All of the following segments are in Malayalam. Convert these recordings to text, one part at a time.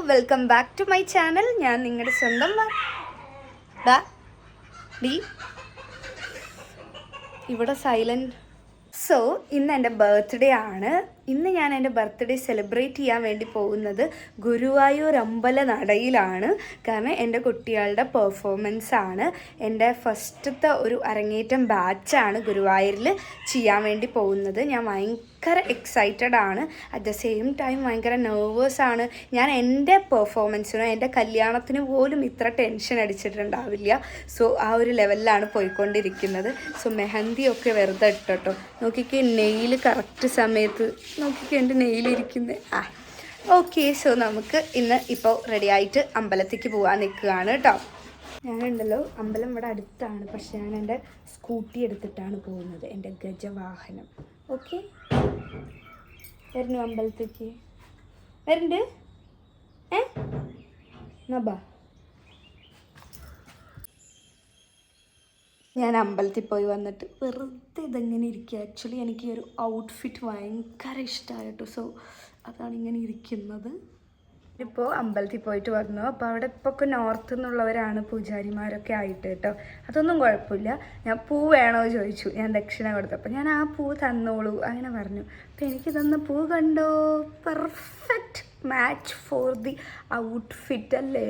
Welcome back to my channel. ഞാൻ നിങ്ങളുടെ സ്വന്തം ഇവിടെ സൈലൻറ്റ്. സോ ഇന്ന് എൻ്റെ ബർത്ത്ഡേ ആണ്. ഇന്ന് ഞാൻ എൻ്റെ ബർത്ത്ഡേ സെലിബ്രേറ്റ് ചെയ്യാൻ വേണ്ടി പോകുന്നത് ഗുരുവായൂർ അമ്പലനടയിലാണ്. കാരണം എൻ്റെ കുട്ടികളുടെ പെർഫോമൻസ് ആണ്. എൻ്റെ ഫസ്റ്റത്തെ ഒരു അരങ്ങേറ്റം ബാച്ചാണ് ഗുരുവായൂരിൽ ചെയ്യാൻ വേണ്ടി പോകുന്നത്. ഞാൻ ഭയങ്കര എക്സൈറ്റഡ് ആണ്. അറ്റ് ദ സെയിം ടൈം ഭയങ്കര നെർവസ് ആണ്. ഞാൻ എൻ്റെ പെർഫോമൻസിനോ എൻ്റെ കല്യാണത്തിന് പോലും ഇത്ര ടെൻഷൻ അടിച്ചിട്ടുണ്ടാവില്ല. സോ ആ ഒരു ലെവലിലാണ് പോയിക്കൊണ്ടിരിക്കുന്നത്. സോ മെഹന്തിയൊക്കെ വെറുതെ ഇട്ടോ. നോക്കിക്കേ, നെയിൽ കറക്റ്റ് സമയത്ത് നോക്കിക്കോ, എൻ്റെ നെയിലിരിക്കുന്നത്. ഓക്കെ, സോ നമുക്ക് ഇന്ന് ഇപ്പോൾ റെഡി ആയിട്ട് അമ്പലത്തേക്ക് പോകാൻ നിൽക്കുകയാണ് കേട്ടോ. ഞാനുണ്ടല്ലോ, അമ്പലം ഇവിടെ അടുത്താണ്, പക്ഷെ ഞാൻ എൻ്റെ സ്കൂട്ടി എടുത്തിട്ടാണ് പോകുന്നത്, എൻ്റെ ഗജവാഹനം. ഓക്കെ, വരുന്നു അമ്പലത്തേക്ക്. വരുന്നുണ്ട്. നബാ, ഞാൻ അമ്പലത്തിൽ പോയി വന്നിട്ട് വെറുതെ ഇതെങ്ങനെ ഇരിക്കുക. ആക്ച്വലി എനിക്ക് ഈ ഒരു ഔട്ട്ഫിറ്റ് ഭയങ്കര ഇഷ്ടമായിട്ടോ. സോ അതാണ് ഇങ്ങനെ ഇരിക്കുന്നത്. ഇപ്പോൾ അമ്പലത്തിൽ പോയിട്ട് വന്നു. അപ്പോൾ അവിടെ ഇപ്പോൾ നോർത്ത് നിന്നുള്ളവരാണ് പൂജാരിമാരൊക്കെ ആയിട്ട് കേട്ടോ. അതൊന്നും കുഴപ്പമില്ല. ഞാൻ പൂ വേണോ ചോദിച്ചു, ഞാൻ ദക്ഷിണ കൊടുത്തപ്പോൾ ഞാൻ ആ പൂ തന്നോളൂ അങ്ങനെ പറഞ്ഞു. അപ്പോൾ എനിക്ക് തന്ന പൂ കണ്ടോ, perfect match for the outfit അല്ലേ.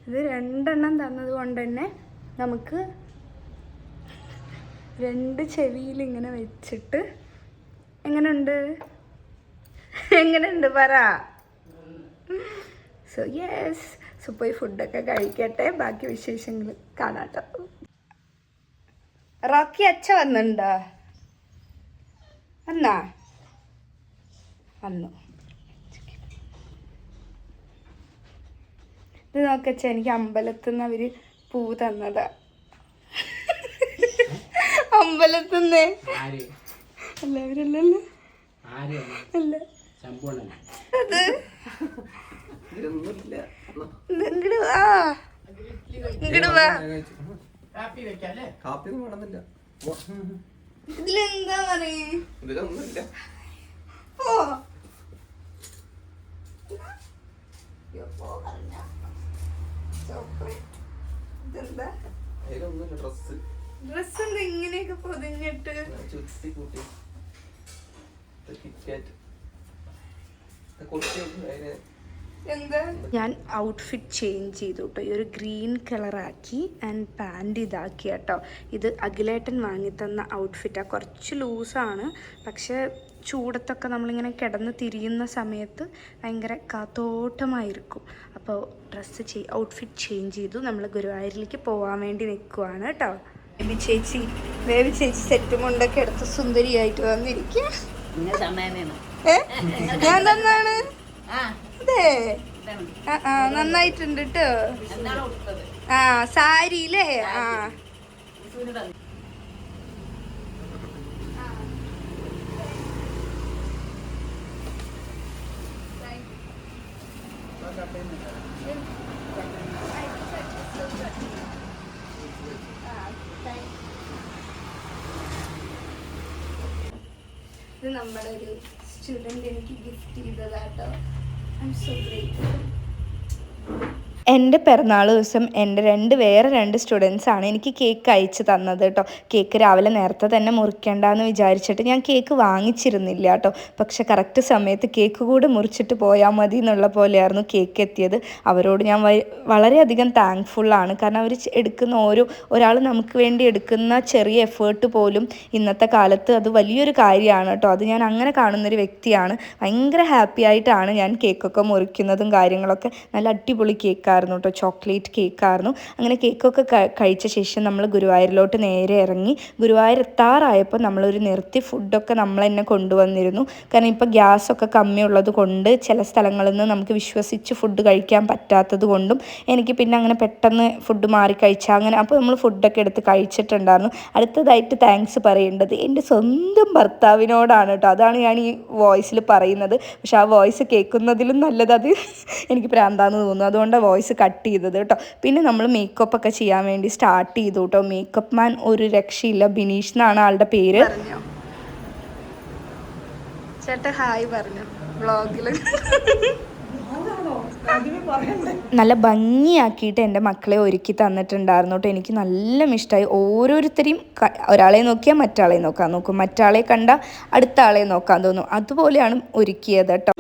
ഇത് 2 എണ്ണം തന്നത് കൊണ്ട് തന്നെ നമുക്ക് 2 ചെവിയിൽ ഇങ്ങനെ വെച്ചിട്ട് എങ്ങനെയുണ്ട് പറ. സോ യെസ്, സോ പോയി ഫുഡൊക്കെ കഴിക്കട്ടെ, ബാക്കി വിശേഷങ്ങൾ കാണാട്ടോ. റോക്കി അച്ഛ വന്നിട്ടുണ്ടോ? വന്നു. ഇത് നോക്കച്ച, എനിക്ക് അമ്പലത്തിൽ നിന്ന് അവർ പൂ തന്നതാ. അമ്പലത്തിന്ന് എല്ലാവരല്ലല്ലോ അല്ല, അത് ഇതിലെന്താ പറയേ? ഡ്രസ് എന്താ ഇങ്ങനെയൊക്കെ പൊതിഞ്ഞിട്ട്? ഞാൻ ഔട്ട്ഫിറ്റ് ചേഞ്ച് ചെയ്തു കേട്ടോ. ഈ ഒരു ഗ്രീൻ കളറാക്കി ആൻഡ് പാൻറ് ഇതാക്കി കേട്ടോ. ഇത് അഖിലേട്ടൻ വാങ്ങിത്തന്ന ഔട്ട്ഫിറ്റാണ്. കുറച്ച് ലൂസാണ്, പക്ഷേ ചൂടത്തൊക്കെ നമ്മളിങ്ങനെ കിടന്ന് തിരിയുന്ന സമയത്ത് ഭയങ്കര കാത്തോട്ടമായിരിക്കും. അപ്പോൾ ഔട്ട്ഫിറ്റ് ചേഞ്ച് ചെയ്തു. നമ്മൾ ഗുരുവായൂരിലേക്ക് പോകാൻ വേണ്ടി നിൽക്കുവാണ് കേട്ടോ. ബേബി ചേച്ചി സെറ്റും കൊണ്ടൊക്കെ എടുത്ത് സുന്ദരിയായിട്ട് വന്നിരിക്കുക. ഞാൻ തന്നാണ്. അതെ, നന്നായിട്ടുണ്ട് കേട്ടോ. സാരിയില്ലേ? ഇത് നമ്മുടെ ഒരു സ്റ്റുഡൻറ് എനിക്ക് ഗിഫ്റ്റ് ചെയ്തതാട്ടോ. I'm so grateful. എൻ്റെ പിറന്നാൾ ദിവസം എൻ്റെ വേറെ 2 സ്റ്റുഡൻസാണ് എനിക്ക് കേക്ക് അയച്ച് തന്നത് കേട്ടോ. കേക്ക് രാവിലെ നേരത്തെ തന്നെ മുറിക്കേണ്ടെന്ന് വിചാരിച്ചിട്ട് ഞാൻ കേക്ക് വാങ്ങിച്ചിരുന്നില്ല കേട്ടോ. പക്ഷെ കറക്റ്റ് സമയത്ത് കേക്ക് കൂടെ മുറിച്ചിട്ട് പോയാൽ മതി എന്നുള്ള പോലെയായിരുന്നു കേക്ക് എത്തിയത്. അവരോട് ഞാൻ വളരെയധികം താങ്ക്ഫുള്ളാണ്. കാരണം അവർ എടുക്കുന്ന ഒരാൾ നമുക്ക് വേണ്ടി എടുക്കുന്ന ചെറിയ എഫേർട്ട് പോലും ഇന്നത്തെ കാലത്ത് അത് വലിയൊരു കാര്യമാണ് കേട്ടോ. അത് ഞാൻ അങ്ങനെ കാണുന്നൊരു വ്യക്തിയാണ്. ഭയങ്കര ഹാപ്പി ആയിട്ടാണ് ഞാൻ കേക്കൊക്കെ മുറിക്കുന്നതും കാര്യങ്ങളൊക്കെ. നല്ല അടിപൊളി കേക്കായിരുന്നു കേട്ടോ, ചോക്ലേറ്റ് കേക്കായിരുന്നു. അങ്ങനെ കേക്കൊക്കെ കഴിച്ച ശേഷം നമ്മൾ ഗുരുവായൂരിലോട്ട് നേരെ ഇറങ്ങി. ഗുരുവായൂർ എത്താറായപ്പോൾ നമ്മളൊരു നിർത്തി ഫുഡൊക്കെ നമ്മൾ തന്നെ കൊണ്ടുവന്നിരുന്നു. കാരണം ഇപ്പോൾ ഗ്യാസൊക്കെ കമ്മിയുള്ളത് കൊണ്ട് ചില സ്ഥലങ്ങളിൽ നിന്ന് നമുക്ക് വിശ്വസിച്ച് ഫുഡ് കഴിക്കാൻ പറ്റാത്തത് കൊണ്ടും എനിക്ക് പിന്നെ അങ്ങനെ പെട്ടെന്ന് ഫുഡ് മാറി കഴിച്ചാൽ അങ്ങനെ. അപ്പോൾ നമ്മൾ ഫുഡൊക്കെ എടുത്ത് കഴിച്ചിട്ടുണ്ടായിരുന്നു. അടുത്തതായിട്ട് താങ്ക്സ് പറയേണ്ടത് എൻ്റെ സ്വന്തം ഭർത്താവിനോടാണ് കേട്ടോ. അതാണ് ഞാൻ ഈ വോയിസിൽ പറയുന്നത്. പക്ഷെ ആ വോയിസ് കേൾക്കുന്നതിലും നല്ലത് അത് എനിക്ക് പ്രാന്താന്ന് തോന്നുന്നു. അതുകൊണ്ടാണ് വോയിസ് കട്ട് ചെയ്തത് കേട്ടോ. പിന്നെ നമ്മൾ മേക്കപ്പ് ഒക്കെ ചെയ്യാൻ വേണ്ടി സ്റ്റാർട്ട് ചെയ്തു കേട്ടോ. മേക്കപ്പ് മാൻ ഒരു രക്ഷയില്ല. ബിനീഷ് എന്നാണ് ആളുടെ പേര്. ചേട്ടാ ഹായ് പറഞ്ഞു വ്ളോഗിൽ. നല്ല ഭംഗിയാക്കിയിട്ട് എൻ്റെ മക്കളെ ഒരുക്കി തന്നിട്ടുണ്ടായിരുന്നു കേട്ടോ. എനിക്ക് നല്ല ഇഷ്ടമായി. ഓരോരുത്തരെയും ഒരാളെ നോക്കിയാൽ മറ്റാളെ നോക്കും, മറ്റാളെ കണ്ട അടുത്ത ആളെ നോക്കാൻ തോന്നും, അതുപോലെയാണ് ഒരുക്കിയത് കേട്ടോ.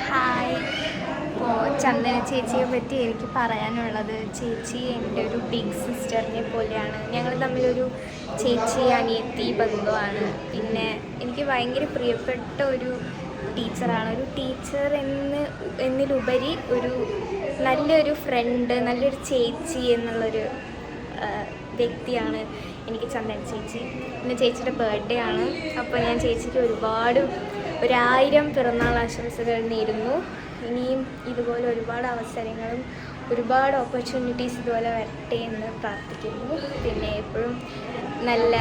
ഹായ്, ഇപ്പോൾ ചന്ദന ചേച്ചിയെ പറ്റി എനിക്ക് പറയാനുള്ളത്, ചേച്ചി എൻ്റെ ഒരു ബിഗ് സിസ്റ്ററിനെ പോലെയാണ്. ഞങ്ങൾ തമ്മിലൊരു ചേച്ചി അനിയത്തി ബന്ധുവാണ്. പിന്നെ എനിക്ക് ഭയങ്കര പ്രിയപ്പെട്ട ഒരു ടീച്ചറാണ്. ഒരു ടീച്ചർ എന്നിലുപരി ഒരു നല്ലൊരു ഫ്രണ്ട്, നല്ലൊരു ചേച്ചി എന്നുള്ളൊരു വ്യക്തിയാണ് എനിക്ക് ചന്ദന ചേച്ചി. പിന്നെ ചേച്ചിയുടെ ബർത്ത്ഡേ ആണ്. അപ്പോൾ ഞാൻ ചേച്ചിക്ക് 1000 പിറന്നാൾ ആശംസകൾ നേരുന്നു. ഇനിയും ഇതുപോലെ ഒരുപാട് അവസരങ്ങളും ഒരുപാട് ഓപ്പർച്യൂണിറ്റീസ് ഇതുപോലെ വരട്ടെ എന്ന് പ്രാർത്ഥിക്കുന്നു. പിന്നെ എപ്പോഴും നല്ല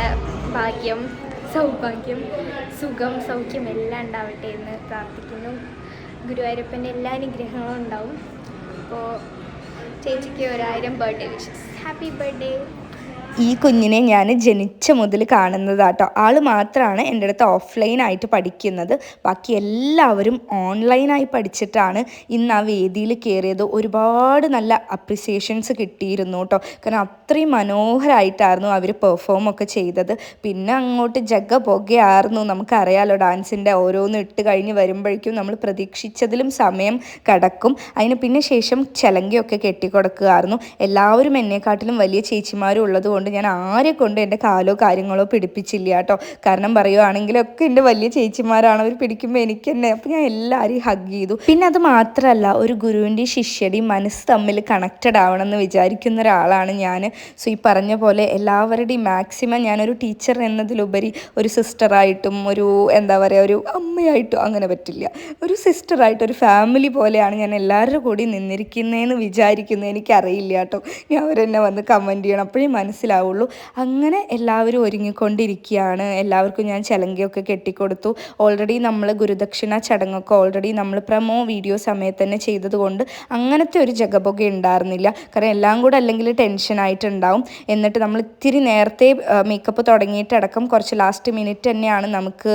ഭാഗ്യം, സൗഭാഗ്യം, സുഖം, സൗഖ്യം എല്ലാം ഉണ്ടാവട്ടെ എന്ന് പ്രാർത്ഥിക്കുന്നു. ഗുരുവായൂരപ്പൻ്റെ എല്ലാ അനുഗ്രഹങ്ങളും ഉണ്ടാവും. അപ്പോൾ ചേച്ചിക്ക് 1000 ബർത്ത്ഡേ വിഷസ്. Happy birthday. ഈ കുഞ്ഞിനെ ഞാൻ ജനിച്ച മുതൽ കാണുന്നതാട്ടോ. ആൾ മാത്രമാണ് എൻ്റെ അടുത്ത് ഓഫ്ലൈനായിട്ട് പഠിക്കുന്നത്. ബാക്കി എല്ലാവരും ഓൺലൈനായി പഠിച്ചിട്ടാണ് ഇന്ന് ആ വേദിയിൽ കയറിയത്. ഒരുപാട് നല്ല അപ്രിസിയേഷൻസ് കിട്ടിയിരുന്നു കേട്ടോ. കാരണം അത്രയും മനോഹരമായിട്ടായിരുന്നു അവർ പെർഫോം ഒക്കെ ചെയ്തത്. പിന്നെ അങ്ങോട്ട് പുകയായിരുന്നു. നമുക്കറിയാലോ, ഡാൻസിൻ്റെ ഓരോന്ന് ഇട്ട് കഴിഞ്ഞ് വരുമ്പോഴേക്കും നമ്മൾ പ്രതീക്ഷിച്ചതിലും സമയം കടക്കും. അതിന് പിന്നെ ശേഷം ചെലങ്കയൊക്കെ കെട്ടിക്കൊടുക്കുകയായിരുന്നു. എല്ലാവരും എന്നെക്കാട്ടിലും വലിയ ചേച്ചിമാരും ഉള്ളതുകൊണ്ട് ഞാൻ ആരെ കൊണ്ട് എൻ്റെ കാലോ കാര്യങ്ങളോ പിടിപ്പിച്ചില്ല കേട്ടോ. കാരണം പറയുവാണെങ്കിലൊക്കെ എൻ്റെ വലിയ ചേച്ചിമാരാണ്, അവർ പിടിക്കുമ്പോൾ എനിക്ക് തന്നെ. അപ്പോൾ ഞാൻ എല്ലാവരെയും ഹഗ് ചെയ്തു. പിന്നെ അത് മാത്രമല്ല, ഒരു ഗുരുവിൻ്റെയും ശിഷ്യയുടെയും മനസ്സ് തമ്മിൽ കണക്റ്റഡ് ആവണം എന്ന് വിചാരിക്കുന്ന ഒരാളാണ് ഞാൻ. സോ ഈ പറഞ്ഞ പോലെ എല്ലാവരുടെയും മാക്സിമം ഞാനൊരു ടീച്ചർ എന്നതിലുപരി ഒരു സിസ്റ്ററായിട്ടും ഒരു ഒരു അമ്മയായിട്ടും അങ്ങനെ പറ്റില്ല, ഒരു സിസ്റ്ററായിട്ട് ഒരു ഫാമിലി പോലെയാണ് ഞാൻ എല്ലാവരുടെ കൂടി നിന്നിരിക്കുന്നതെന്ന് വിചാരിക്കുന്നു. എനിക്കറിയില്ല കേട്ടോ, ഞാൻ അവരെന്നെ വന്ന് കമൻറ്റ് ചെയ്യണം, അപ്പോഴേ മനസ്സിലാവുള്ളൂ. അങ്ങനെ എല്ലാവരും ഒരുങ്ങിക്കൊണ്ടിരിക്കുകയാണ്. എല്ലാവർക്കും ഞാൻ ചെലങ്കയൊക്കെ കെട്ടിക്കൊടുത്തു. ഓൾറെഡി നമ്മൾ ഗുരുദക്ഷിണ ചടങ്ങൊക്കെ ഓൾറെഡി നമ്മൾ പ്രമോ വീഡിയോ സമയത്ത് തന്നെ ചെയ്തതുകൊണ്ട് അങ്ങനത്തെ ഒരു ജഗപൊക ഉണ്ടായിരുന്നില്ല. കാരണം എല്ലാം കൂടെ അല്ലെങ്കിൽ ടെൻഷനായിട്ടുണ്ടാവും. എന്നിട്ട് നമ്മൾ ഇത്തിരി നേരത്തെ മേക്കപ്പ് തുടങ്ങിയിട്ടടക്കം കുറച്ച് ലാസ്റ്റ് മിനിറ്റ് തന്നെയാണ് നമുക്ക്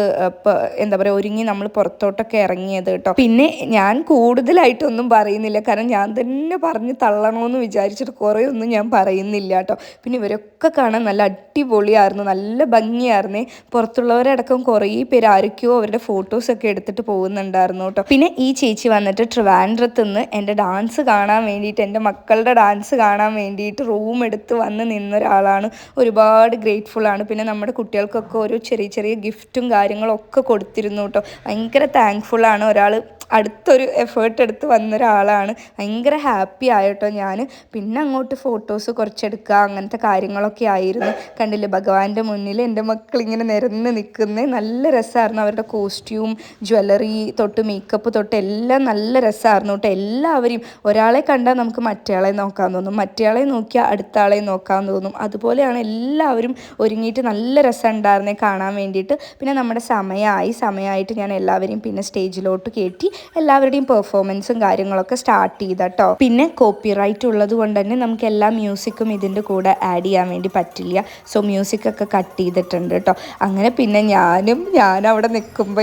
ഒരുങ്ങി നമ്മൾ പുറത്തോട്ടൊക്കെ ഇറങ്ങിയത് കേട്ടോ. പിന്നെ ഞാൻ കൂടുതലായിട്ടൊന്നും പറയുന്നില്ല, കാരണം ഞാൻ തന്നെ പറഞ്ഞ് തള്ളണമെന്ന് വിചാരിച്ചിട്ട് കുറേ ഒന്നും ഞാൻ പറയുന്നില്ല കേട്ടോ. പിന്നെ ഇവരൊക്കെ കാണാൻ നല്ല അടിപൊളിയായിരുന്നു, നല്ല ഭംഗിയായിരുന്നേ. പുറത്തുള്ളവരടക്കം കുറേ പേര് ആരൊക്കെയോ അവരുടെ ഫോട്ടോസൊക്കെ എടുത്തിട്ട് പോകുന്നുണ്ടായിരുന്നു കേട്ടോ. പിന്നെ ഈ ചേച്ചി വന്നിട്ട് ട്രിവാൻഡ്രത്ത് നിന്ന് എൻ്റെ ഡാൻസ് കാണാൻ വേണ്ടിയിട്ട്, എൻ്റെ മക്കളുടെ ഡാൻസ് കാണാൻ വേണ്ടിയിട്ട് റൂം എടുത്ത് വന്ന് നിന്നൊരാളാണ്. ഒരുപാട് ഗ്രേറ്റ്ഫുള്ളാണ്. പിന്നെ നമ്മുടെ കുട്ടികൾക്കൊക്കെ ഒരു ചെറിയ ചെറിയ ഗിഫ്റ്റും കാര്യങ്ങളൊക്കെ കൊടുത്തിരുന്നു കേട്ടോ. ഭയങ്കര താങ്ക്ഫുള്ളാണ്. ഒരാൾ അടുത്തൊരു എഫേർട്ട് എടുത്ത് വന്നൊരാളാണ്. ഭയങ്കര ഹാപ്പി ആയിട്ടോ ഞാൻ. പിന്നെ അങ്ങോട്ട് ഫോട്ടോസ് കുറച്ചെടുക്കുക, അങ്ങനത്തെ കാര്യങ്ങളൊക്കെ ആയിരുന്നു. കണ്ടില്ലേ, ഭഗവാന്റെ മുന്നിൽ എൻ്റെ മക്കളിങ്ങനെ നിരന്ന് നിൽക്കുന്നത് നല്ല രസമായിരുന്നു. അവരുടെ കോസ്റ്റ്യൂം, ജ്വല്ലറി തൊട്ട് മേക്കപ്പ് തൊട്ട് എല്ലാം നല്ല രസമായിരുന്നു കേട്ടോ. എല്ലാവരെയും ഒരാളെ കണ്ടാൽ നമുക്ക് മറ്റേയാളെ നോക്കാൻ തോന്നും, മറ്റേയാളെ നോക്കിയാൽ അടുത്ത ആളെ നോക്കാൻ തോന്നും. അതുപോലെയാണ് എല്ലാവരും ഒരുങ്ങിയിട്ട് നല്ല രസമുണ്ടായിരുന്നേ കാണാൻ വേണ്ടിയിട്ട്. പിന്നെ നമ്മുടെ സമയമായിട്ട് ഞാൻ എല്ലാവരെയും പിന്നെ സ്റ്റേജിലോട്ട് കയറ്റി എല്ലാവരുടെയും പെർഫോമൻസും കാര്യങ്ങളൊക്കെ സ്റ്റാർട്ട് ചെയ്തട്ടോ. പിന്നെ കോപ്പിറൈറ്റ് ഉള്ളത് കൊണ്ട് തന്നെ നമുക്ക് എല്ലാ മ്യൂസിക്കും ഇതിൻ്റെ കൂടെ ആഡ് ചെയ്യാൻ വേണ്ടി പറ്റില്ല. സോ മ്യൂസിക്കൊക്കെ കട്ട് ചെയ്തിട്ടുണ്ട് കേട്ടോ. അങ്ങനെ പിന്നെ ഞാൻ അവിടെ നിൽക്കുമ്പോൾ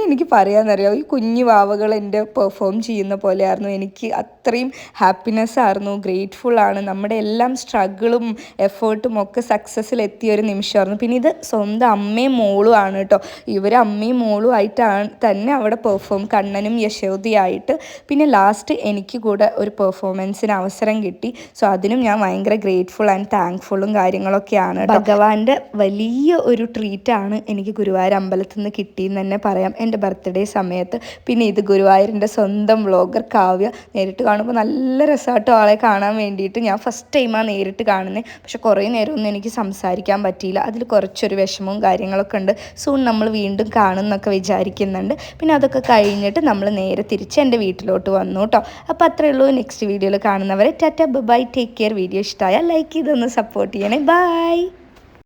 എനിക്ക് പറയാമെന്നറിയാം, ഈ കുഞ്ഞു വാവകൾ എൻ്റെ പെർഫോം ചെയ്യുന്ന പോലെയായിരുന്നു. എനിക്ക് അത്രയും ഹാപ്പിനെസ് ആയിരുന്നു, ഗ്രേറ്റ്ഫുള്ളാണ്. നമ്മുടെ എല്ലാം സ്ട്രഗിളും എഫേർട്ടും ഒക്കെ സക്സസ്സിലെത്തിയ ഒരു നിമിഷമായിരുന്നു. പിന്നെ ഇത് സ്വന്തം അമ്മയും മോളും ആണ് കേട്ടോ. ഇവർ അമ്മയും മോളും ആയിട്ടാണ് തന്നെ അവിടെ കണ്ണനും യശോദയായിട്ട്. പിന്നെ ലാസ്റ്റ് എനിക്ക് കൂടെ ഒരു പെർഫോമൻസിന് അവസരം കിട്ടി. സോ അതിനും ഞാൻ ഭയങ്കര ഗ്രേറ്റ്ഫുൾ ആൻഡ് താങ്ക്ഫുള്ളും കാര്യങ്ങളൊക്കെയാണ്. ഭഗവാന്റെ വലിയ ഒരു ട്രീറ്റാണ് എനിക്ക് ഗുരുവായൂർ അമ്പലത്തിൽ നിന്ന് കിട്ടിയെന്ന് തന്നെ പറയാം, എൻ്റെ ബർത്ത്ഡേ സമയത്ത്. പിന്നെ ഇത് ഗുരുവായൂരിൻ്റെ സ്വന്തം വ്ളോഗർ കാവ്യ. നേരിട്ട് കാണുമ്പോൾ നല്ല രസമായിട്ടോ ആളെ കാണാൻ വേണ്ടിയിട്ട്. ഞാൻ ഫസ്റ്റ് ടൈമാണ് നേരിട്ട് കാണുന്നത്. പക്ഷെ കുറേ നേരമൊന്നും എനിക്ക് സംസാരിക്കാൻ പറ്റിയില്ല. അതിൽ കുറച്ചൊരു വിഷമവും കാര്യങ്ങളൊക്കെ ഉണ്ട്. സൂൺ നമ്മൾ വീണ്ടും കാണുമെന്നൊക്കെ വിചാരിക്കുന്നുണ്ട്. പിന്നെ അതൊക്കെ കഴിഞ്ഞിട്ട് നമ്മൾ നേരെ തിരിച്ച് എൻ്റെ വീട്ടിലോട്ട് വന്നു കേട്ടോ. അപ്പോൾ അത്രയേ ഉള്ളൂ. നെക്സ്റ്റ് വീഡിയോയിൽ കാണുന്നവരെ Tata by, take care. Video ഇഷ്ടമായാൽ ലൈക്ക് ചെയ്തൊന്ന് സപ്പോർട്ട് ചെയ്യണേ. ബൈ.